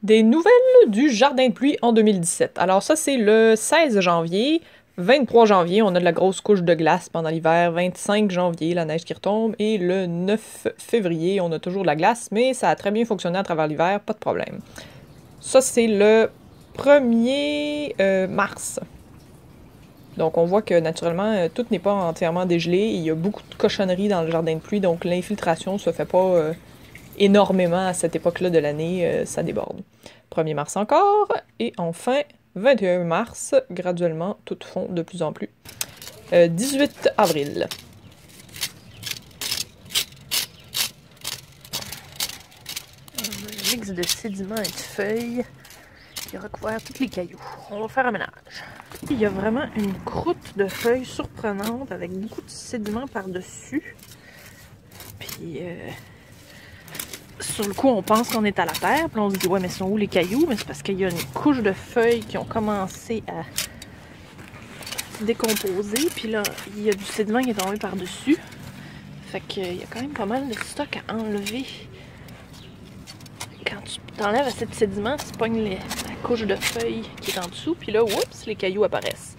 Des nouvelles du jardin de pluie en 2017. Alors ça, c'est le 16 janvier. 23 janvier, on a de la grosse couche de glace pendant l'hiver. 25 janvier, la neige qui retombe. Et le 9 février, on a toujours de la glace, mais ça a très bien fonctionné à travers l'hiver, pas de problème. Ça, c'est le 1er mars. Donc on voit que naturellement, tout n'est pas entièrement dégelé. Il y a beaucoup de cochonneries dans le jardin de pluie, donc l'infiltration se fait pas énormément à cette époque-là de l'année, ça déborde. 1er mars encore, et enfin 21 mars, graduellement, tout fond de plus en plus. 18 avril. Un mix de sédiments et de feuilles qui a recouvert tous les cailloux. On va faire un ménage. Il y a vraiment une croûte de feuilles surprenante avec beaucoup de sédiments par-dessus. Puis sur le coup, on pense qu'on est à la terre, puis on se dit, ouais, mais sont où les cailloux? Mais c'est parce qu'il y a une couche de feuilles qui ont commencé à décomposer, puis là, il y a du sédiment qui est tombé par-dessus. Fait qu'il y a quand même pas mal de stock à enlever. Quand tu t'enlèves assez de sédiment, tu pognes la couche de feuilles qui est en dessous, puis là, oups, les cailloux apparaissent.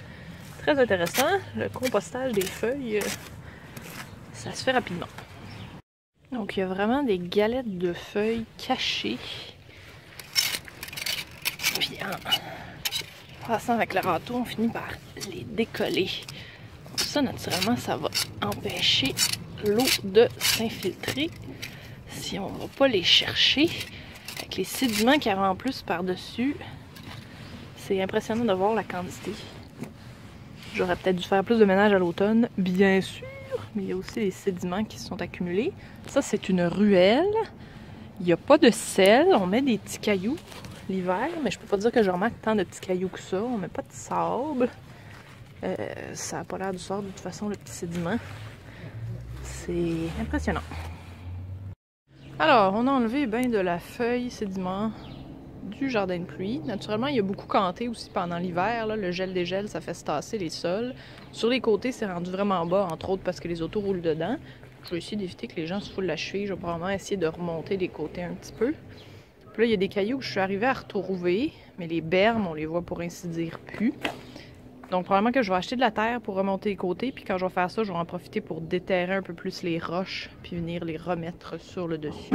Très intéressant, le compostage des feuilles, ça se fait rapidement. Donc, il y a vraiment des galettes de feuilles cachées. Puis, en passant avec le râteau, on finit par les décoller. Donc ça, naturellement, ça va empêcher l'eau de s'infiltrer si on ne va pas les chercher. Avec les sédiments qu'il y avait en plus par-dessus, c'est impressionnant de voir la quantité. J'aurais peut-être dû faire plus de ménage à l'automne, bien sûr. Mais il y a aussi les sédiments qui se sont accumulés. Ça, c'est une ruelle. Il n'y a pas de sel. On met des petits cailloux l'hiver, mais je peux pas dire que je remarque tant de petits cailloux que ça. On met pas de sable. Ça n'a pas l'air du sable de toute façon, le petit sédiment. C'est impressionnant. Alors, on a enlevé bien de la feuille sédiment du jardin de pluie. Naturellement, il y a beaucoup canté aussi pendant l'hiver. Le gel-dégel, ça fait se tasser les sols. Sur les côtés, c'est rendu vraiment bas, entre autres parce que les autos roulent dedans. Je vais essayer d'éviter que les gens se foulent la cheville. Je vais probablement essayer de remonter les côtés un petit peu. Puis là, il y a des cailloux que je suis arrivée à retrouver, mais les bermes, on les voit pour ainsi dire plus. Donc, probablement que je vais acheter de la terre pour remonter les côtés. Puis quand je vais faire ça, je vais en profiter pour déterrer un peu plus les roches, puis venir les remettre sur le dessus.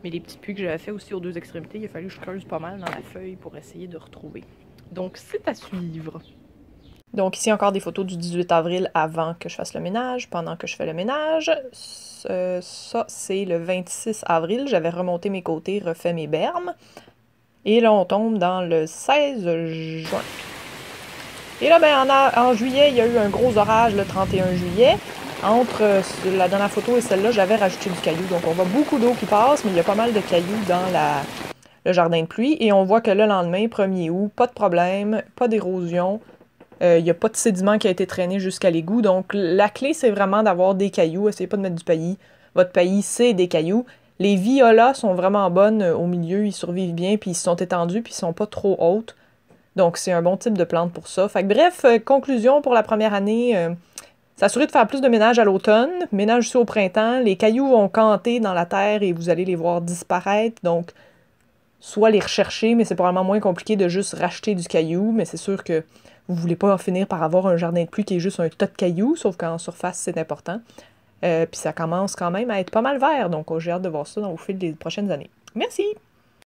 Mais les petits puits que j'avais fait aussi aux deux extrémités, il a fallu que je creuse pas mal dans la feuille pour essayer de retrouver. Donc, c'est à suivre. Donc, ici encore des photos du 18 avril avant que je fasse le ménage, pendant que je fais le ménage. Ça, c'est le 26 avril. J'avais remonté mes côtés, refait mes bermes. Et là, on tombe dans le 16 juin. Et là, ben, en juillet, il y a eu un gros orage le 31 juillet. Entre la dernière photo et celle-là, j'avais rajouté du caillou. Donc, on voit beaucoup d'eau qui passe, mais il y a pas mal de cailloux dans le jardin de pluie. Et on voit que le lendemain, 1er août, pas de problème, pas d'érosion. Il n'y a pas de sédiment qui a été traîné jusqu'à l'égout. Donc, la clé, c'est vraiment d'avoir des cailloux. Essayez pas de mettre du paillis. Votre paillis, c'est des cailloux. Les violas sont vraiment bonnes au milieu. Ils survivent bien, puis ils se sont étendus, puis ils sont pas trop hautes. Donc, c'est un bon type de plante pour ça. Fait que, bref, conclusion pour la première année... s'assurer de faire plus de ménage à l'automne, ménage aussi au printemps. Les cailloux vont canter dans la terre et vous allez les voir disparaître. Donc, soit les rechercher, mais c'est probablement moins compliqué de juste racheter du caillou. Mais c'est sûr que vous voulez pas en finir par avoir un jardin de pluie qui est juste un tas de cailloux, sauf qu'en surface, c'est important. Puis ça commence quand même à être pas mal vert. Donc, j'ai hâte de voir ça au fil des prochaines années. Merci!